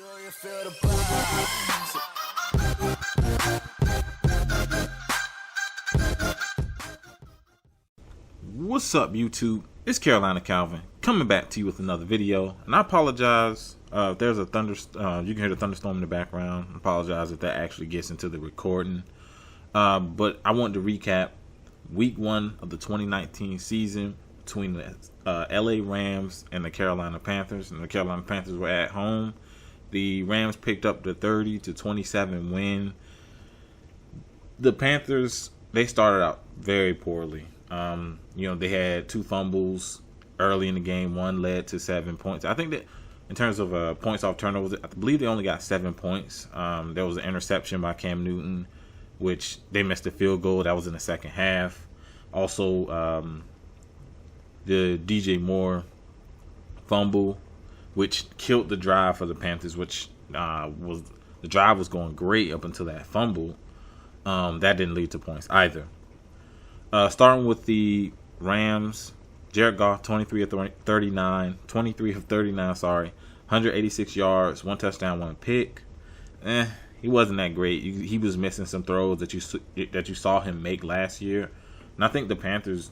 What's up, YouTube? It's Carolina Calvin coming back to you with another video, and I apologize if there's a you can hear the thunderstorm in the background. I apologize if that actually gets into the recording, but I wanted to recap Week 1 of the 2019 season between the LA Rams and the Carolina Panthers, and the Carolina Panthers were at home. The Rams picked up the 30-27 win. The Panthers, they started out very poorly. They had 2 fumbles early in the game. One led to 7 points. I think that in terms of points off turnovers, I believe they only got 7 points. There was an interception by Cam Newton, which they missed a field goal. That was in the second half. Also, the DJ Moore fumble, which killed the drive for the Panthers, which the drive was going great up until that fumble. That didn't lead to points either. Starting with the Rams, Jared Goff, 23 of 39, 186 yards, 1 touchdown, 1 pick. He wasn't that great. He was missing some throws that you saw him make last year. And I think the Panthers'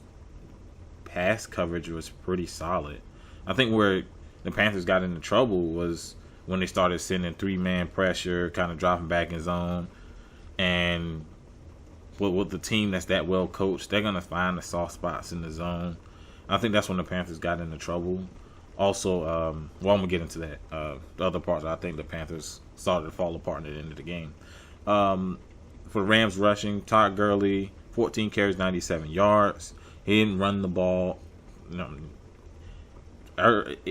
pass coverage was pretty solid. I think where the Panthers got into trouble was when they started sending 3-man pressure, kind of dropping back in zone. And with the team that's that well coached, they're going to find the soft spots in the zone. I think that's when the Panthers got into trouble. Also, I'm going to get into that. The other part that I think the Panthers started to fall apart at the end of the game. For the Rams rushing, Todd Gurley, 14 carries, 97 yards. He didn't run the ball.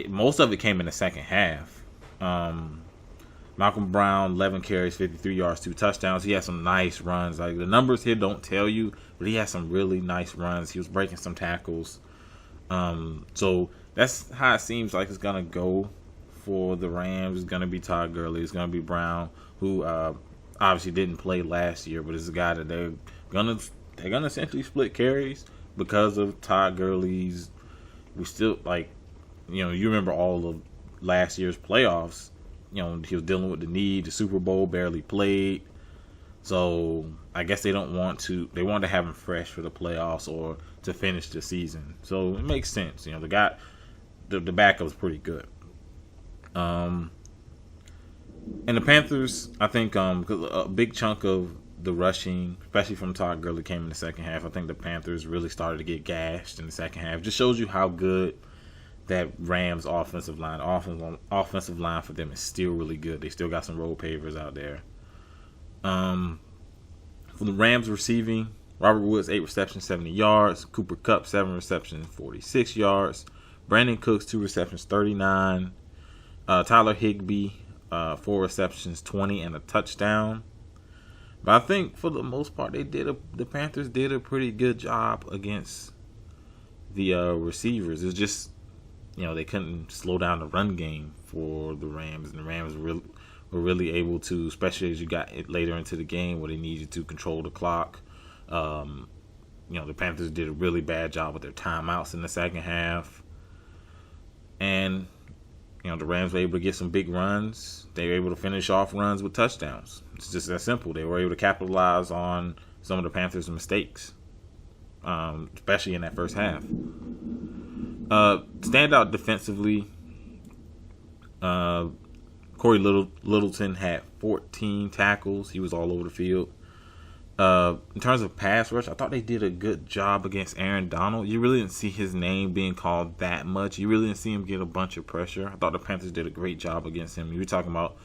Most of it came in the second half. Malcolm Brown, 11 carries, 53 yards, 2 touchdowns. He had some nice runs. Like, the numbers here don't tell you, but he had some really nice runs. He was breaking some tackles. So that's how it seems like it's going to go for the Rams. It's going to be Todd Gurley. It's going to be Brown, who obviously didn't play last year, but is a guy that they're gonna essentially split carries because of Todd Gurley's. We still, you remember all of last year's playoffs. He was dealing with the knee. The Super Bowl, barely played. So I guess they want to have him fresh for the playoffs or to finish the season. So it makes sense. The backup was pretty good. And the Panthers, I think, because a big chunk of the rushing, especially from Todd Gurley, came in the second half. I think the Panthers really started to get gashed in the second half. Just shows you how good that Rams offensive line for them is still really good. They still got some road pavers out there. For the Rams receiving, Robert Woods, 8 receptions, 70 yards. Cooper Kupp, 7 receptions, 46 yards. Brandon Cooks, 2 receptions, 39. Tyler Higbee, 4 receptions, 20, and a touchdown. But I think for the most part, the Panthers did a pretty good job against the receivers. It's just, they couldn't slow down the run game for the Rams, and the Rams were really able to, especially as you got it later into the game where they needed to control the clock. The Panthers did a really bad job with their timeouts in the second half, and the Rams were able to get some big runs. They were able to finish off runs with touchdowns. It's just that simple. They were able to capitalize on some of the Panthers' mistakes, especially in that first half. Standout defensively, Corey Littleton had 14 tackles. He was all over the field. In terms of pass rush, I thought they did a good job against Aaron Donald. You really didn't see his name being called that much. You really didn't see him get a bunch of pressure. I thought the Panthers did a great job against him. You were talking about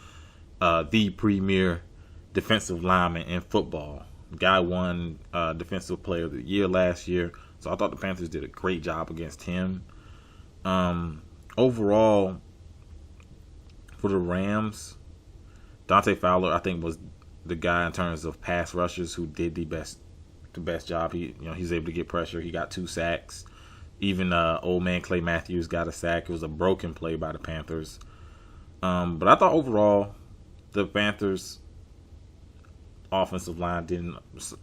the premier defensive lineman in football. The guy won Defensive Player of the Year last year. So I thought the Panthers did a great job against him. Overall, for the Rams, Dante Fowler, I think, was the guy in terms of pass rushers who did the best job. He's able to get pressure. He got 2 sacks. Even old man Clay Matthews got a sack. It was a broken play by the Panthers. But I thought overall the Panthers offensive line did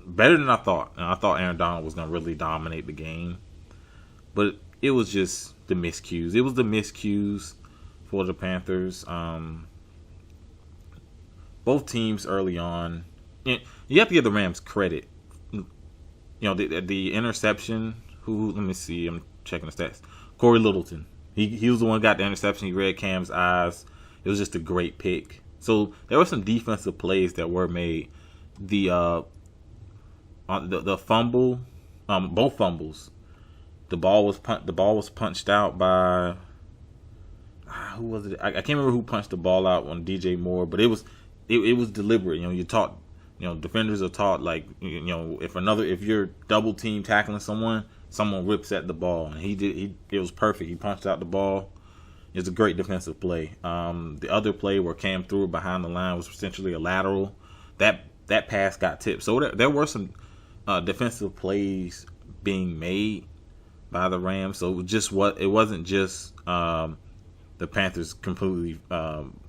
better than I thought. And I thought Aaron Donald was going to really dominate the game. But it was just the miscues. It was the miscues for the Panthers. both teams early on. You have to give the Rams credit. The interception. Let me see. I'm checking the stats. Corey Littleton. He was the one who got the interception. He read Cam's eyes. It was just a great pick. So there were some defensive plays that were made. The fumble, both fumbles. The ball was punched out by who was it? I can't remember who punched the ball out on DJ Moore, but it was deliberate. You're taught. Defenders are taught, like, if you're double team tackling someone rips at the ball, and it was perfect. He punched out the ball. It was a great defensive play. The other play where Cam threw it behind the line was essentially a lateral. That pass got tipped. So there were some defensive plays being made by the Rams. So it wasn't just the Panthers completely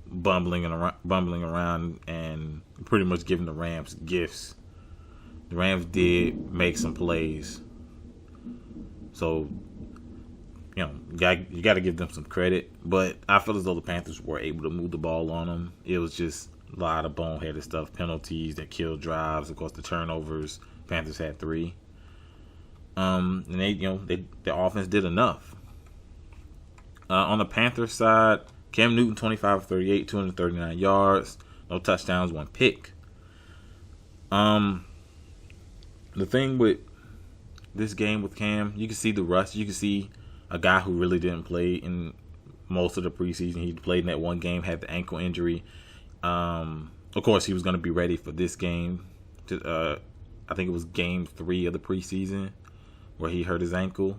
bumbling around and pretty much giving the Rams gifts. The Rams did make some plays. So, you got to give them some credit. But I feel as though the Panthers were able to move the ball on them. It was just a lot of boneheaded stuff, penalties that killed drives. Of course, the turnovers. Panthers had 3. And their offense did enough. On the Panthers side, Cam Newton 25 of 38, 239 yards, no touchdowns, 1 pick. The thing with this game with Cam, you can see the rust. You can see a guy who really didn't play in most of the preseason. He played in that one game, had the ankle injury. Of course, he was going to be ready for this game. I think it was game 3 of the preseason where he hurt his ankle.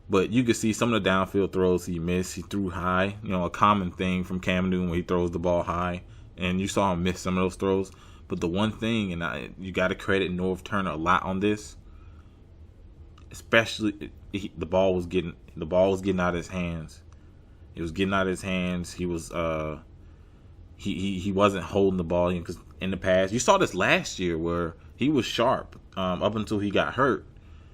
But you could see some of the downfield throws he missed. He threw high. A common thing from Cam Newton when he throws the ball high. And you saw him miss some of those throws. But the one thing, and you got to credit Norv Turner a lot on this, especially the ball was getting out of his hands. It was getting out of his hands. He was he wasn't holding the ball, because in the past you saw this last year where he was sharp up until he got hurt.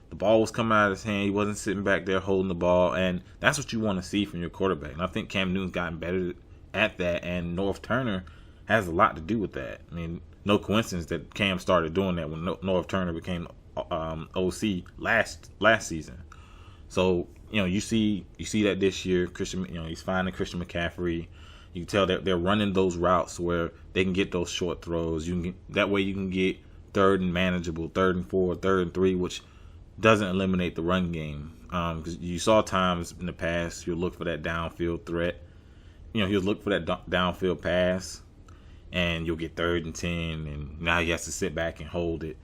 The ball was coming out of his hand. He wasn't sitting back there holding the ball, and that's what you want to see from your quarterback. And I think Cam Newton's gotten better at that, and Norv Turner has a lot to do with that. I mean, no coincidence that Cam started doing that when Norv Turner became OC last season. So you see that this year, Christian. He's finding Christian McCaffrey. You can tell that they're running those routes where they can get those short throws. That way you can get 3rd and manageable, 3rd and 4, 3rd and 3, which doesn't eliminate the run game. Because you saw times in the past he'll look for that downfield threat. He'll look for that downfield pass, and you'll get 3rd and 10, and now he has to sit back and hold it.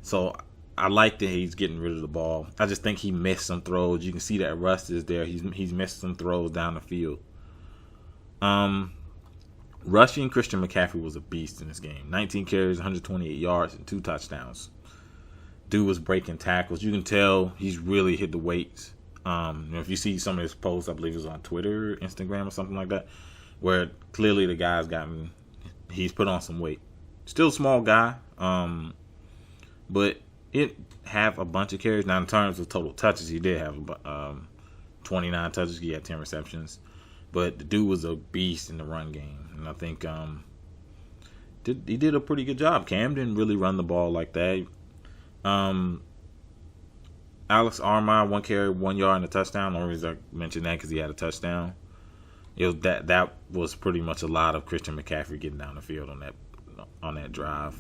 So I like that he's getting rid of the ball. I just think he missed some throws. You can see that rust is there. He's missed some throws down the field. Rushing Christian McCaffrey was a beast in this game. 19 carries, 128 yards, and 2 touchdowns. Dude was breaking tackles. You can tell he's really hit the weights. If you see some of his posts, I believe it was on Twitter, Instagram, or something like that, where clearly the guy's he's put on some weight. Still a small guy, but it have a bunch of carries. Now, in terms of total touches, he did have 29 touches. He had 10 receptions. But the dude was a beast in the run game. And I think he did a pretty good job. Cam didn't really run the ball like that. Alex Armah, 1 carry, 1 yard, and a touchdown. The only reason I mentioned that because he had a touchdown. It was that was pretty much a lot of Christian McCaffrey getting down the field on that drive.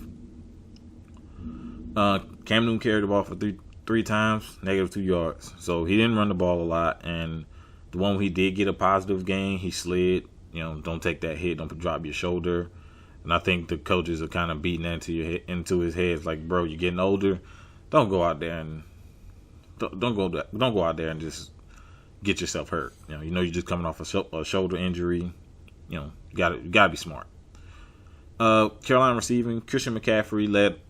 Cam Newton carried the ball for three times, -2 yards. So he didn't run the ball a lot, and the one where he did get a positive gain, he slid. Don't take that hit, don't drop your shoulder. And I think the coaches are kind of beating that into his head. It's like, bro, you're getting older. Don't go out there and don't go out there and just get yourself hurt. You're just coming off a shoulder injury. You gotta be smart. Carolina receiving, Christian McCaffrey led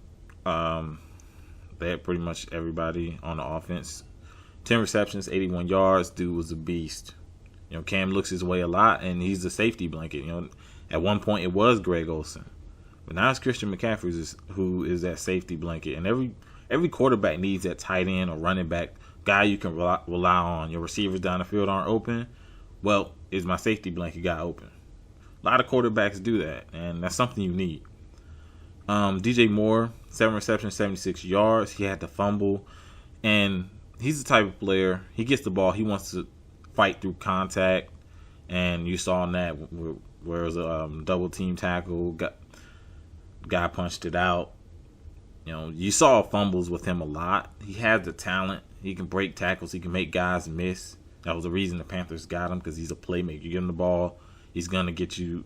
pretty much everybody on the offense. 10 receptions, 81 yards. Dude was a beast. Cam looks his way a lot, and he's the safety blanket. At one point it was Greg Olsen, but now it's Christian McCaffrey who is that safety blanket. And every quarterback needs that tight end or running back guy you can rely on. Your receivers down the field aren't open. Well, is my safety blanket guy open? A lot of quarterbacks do that, and that's something you need. DJ Moore, 7 receptions, 76 yards. He had to fumble, and he's the type of player, he gets the ball, he wants to fight through contact, and you saw in that where it was a double team tackle, guy punched it out. You saw fumbles with him a lot. He has the talent. He can break tackles. He can make guys miss. That was the reason the Panthers got him, because he's a playmaker. You give him the ball, he's gonna get you.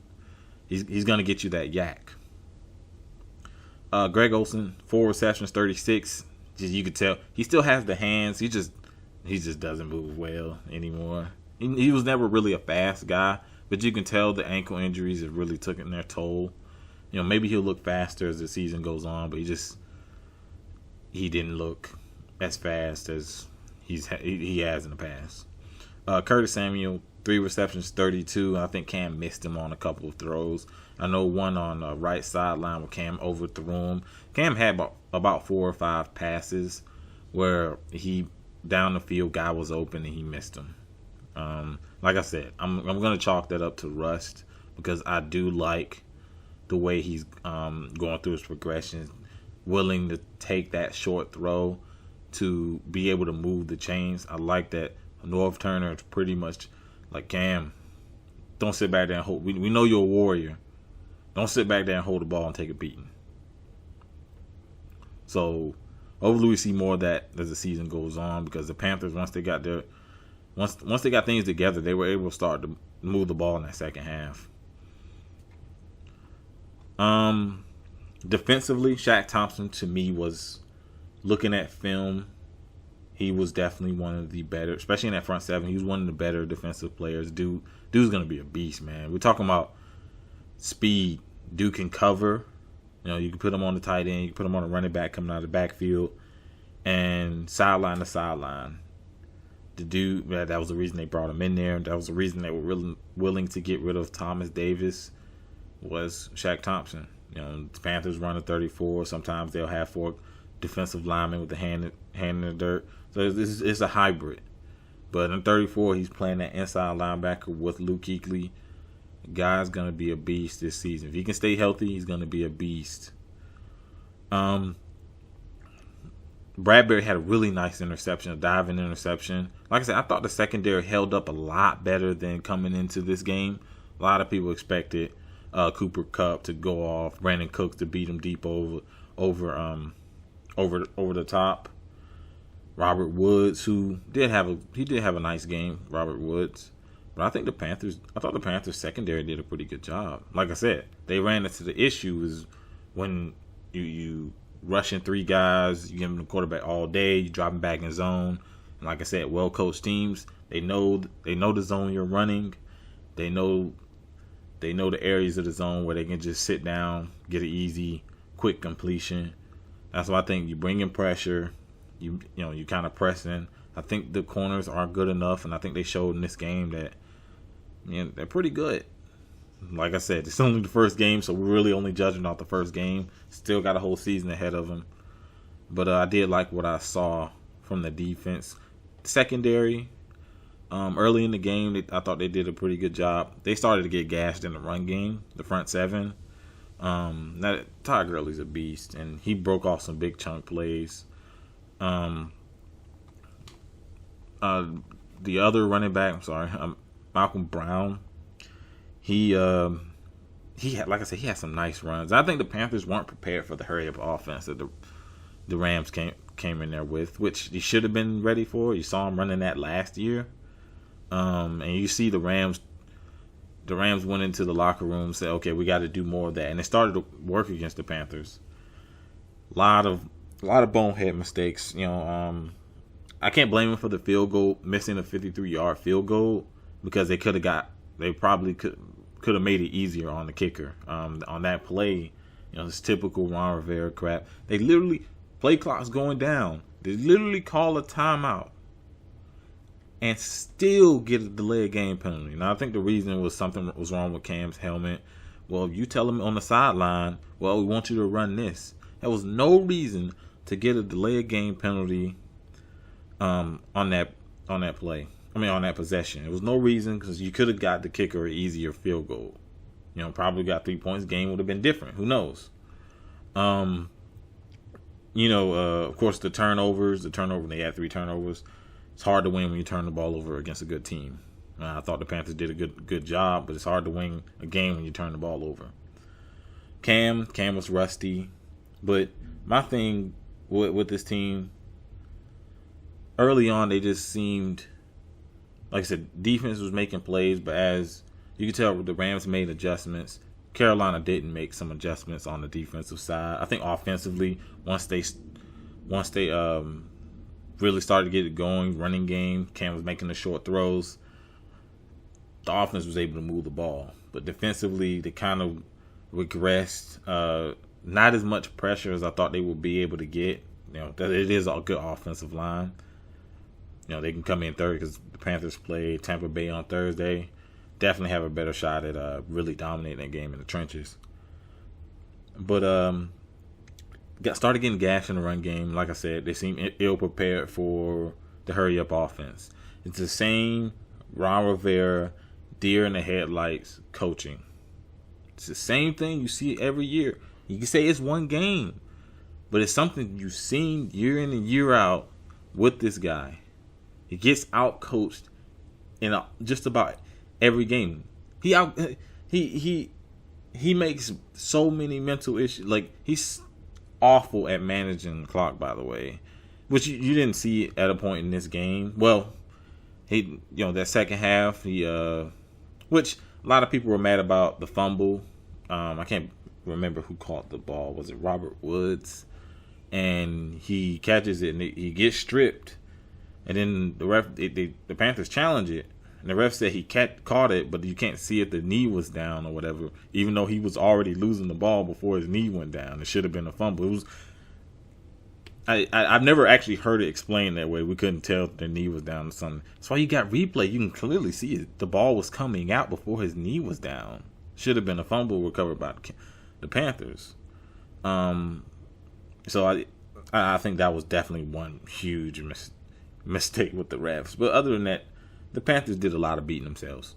He's gonna get you that yak. Greg Olsen, 4 receptions, 36. You could tell he still has the hands. He just doesn't move well anymore. He was never really a fast guy, but you can tell the ankle injuries have really taken their toll. Maybe he'll look faster as the season goes on, but he didn't look as fast as he has in the past. Curtis Samuel, 3 receptions, 32. I think Cam missed him on a couple of throws. I know one on the right sideline where Cam overthrew him. Cam had about 4 or 5 passes where he down the field, guy was open and he missed him. Like I said, I'm going to chalk that up to rust, because I do like the way he's going through his progression, willing to take that short throw to be able to move the chains. I like that. Norv Turner is pretty much like, Cam, don't sit back there and hold. We know you're a warrior. Don't sit back there and hold the ball and take a beating. So hopefully we see more of that as the season goes on, because the Panthers, once they got things together, they were able to start to move the ball in that second half. Defensively, Shaq Thompson, to me, was, looking at film, he was definitely one of the better, especially in that front seven. He was one of the better defensive players. Dude's going to be a beast, man. We're talking about speed. Dude can cover. You can put him on the tight end. You can put him on a running back coming out of the backfield. And sideline to sideline. The dude, that was the reason they brought him in there. That was the reason they were really willing to get rid of Thomas Davis, was Shaq Thompson. The Panthers run a 34. Sometimes they'll have 4 defensive linemen with the hand in the dirt. So it's a hybrid. But in 34, he's playing that inside linebacker with Luke Kuechly. Guy's going to be a beast this season. If he can stay healthy, he's going to be a beast. Bradbury had a really nice interception, a diving interception. Like I said, I thought the secondary held up a lot better than coming into this game. A lot of people expected Cooper Kupp to go off, Brandon Cooks to beat him deep over the top. Robert Woods, who did have a nice game, Robert Woods. But I thought the Panthers secondary did a pretty good job. Like I said, they ran into the issue is when you rushing 3 guys, you give them the quarterback all day, you drop them back in zone. And like I said, well-coached teams, they know the zone you're running. They know the areas of the zone where they can just sit down, get an easy, quick completion. That's why I think you bring in pressure. You kind of press in. I think the corners are good enough, and I think they showed in this game that they're pretty good. Like I said, it's only the first game, so we're really only judging off the first game. Still got a whole season ahead of them. But I did like what I saw from the defense. Secondary, early in the game, I thought they did a pretty good job. They started to get gashed in the run game, the front seven. Todd Gurley's a beast, and he broke off some big chunk plays. The other running back, Malcolm Brown. He had, like I said, he had some nice runs. I think the Panthers weren't prepared for the hurry up offense that the Rams came in there with, which he should have been ready for. You saw him running that last year, and you see the Rams went into the locker room and said, "Okay, we got to do more of that," and it started to work against the Panthers. A lot of bonehead mistakes. I can't blame him for the field goal, missing a 53-yard field goal, because they probably could have made it easier on the kicker. On that play, it's typical Ron Rivera crap. They literally, play clock's going down. They literally call a timeout and still get a delay game penalty. Now, I think the reason was something was wrong with Cam's helmet. Well, you tell him on the sideline, well, we want you to run this. There was no reason to get a delay game penalty on that play. On that possession. There was no reason, because you could have got the kicker an easier field goal. probably got 3 points. Game would have been different. Who knows? Of course, the turnovers. They had 3 turnovers. It's hard to win when you turn the ball over against a good team. I thought the Panthers did a good job, but it's hard to win a game when you turn the ball over. Cam was rusty, but my thing with this team, early on, they just seemed, like I said, defense was making plays, but as you can tell, the Rams made adjustments. Carolina didn't make some adjustments on the defensive side. I think offensively, once they really started to get it going, running game, Cam was making the short throws, the offense was able to move the ball. But defensively, they kind of regressed. Not as much pressure as I thought they would be able to get. It is a good offensive line. They can come in third because the Panthers play Tampa Bay on Thursday. Definitely have a better shot at really dominating that game in the trenches. But started getting gashed in the run game. Like I said, they seem ill prepared for the hurry up offense. It's the same Ron Rivera, deer in the headlights coaching. It's the same thing you see every year. You can say it's one game, but it's something you've seen year in and year out with this guy. He gets out coached in just about every game. He makes so many mental issues. Like, he's awful at managing the clock, by the way, which you didn't see at a point in this game. Well, that second half, which a lot of people were mad about the fumble. I can't remember who caught the ball. Was it Robert Woods? And he catches it and he gets stripped. And then the Panthers challenge it. And the ref said he caught it, but you can't see if the knee was down or whatever, even though he was already losing the ball before his knee went down. It should have been a fumble. I've never actually heard it explained that way. We couldn't tell if the knee was down or something. That's why you got replay. You can clearly see it. The ball was coming out before his knee was down. Should have been a fumble recovered by the Panthers. So I think that was definitely one huge mistake with the refs. But other than that, the Panthers did a lot of beating themselves.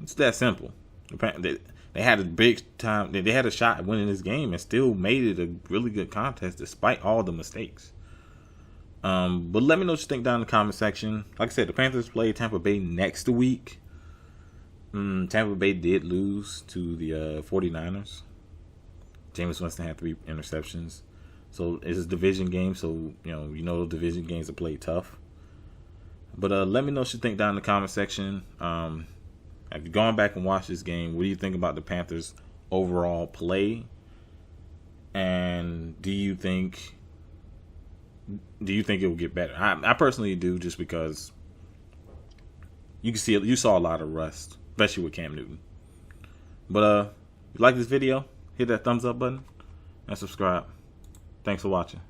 It's that simple. They had a big time. They had a shot at winning this game and still made it a really good contest despite all the mistakes. But let me know what you think down in the comment section. Like I said, the Panthers play Tampa Bay next week. Tampa Bay did lose to the 49ers. Jameis Winston had 3 interceptions. So it's a division game, so those division games are played tough. But let me know what you think down in the comment section. Have you gone back and watched this game? What do you think about the Panthers' overall play? And do you think it will get better? I personally do, just because you saw a lot of rust, especially with Cam Newton. But if you like this video, hit that thumbs up button and subscribe. Thanks for watching.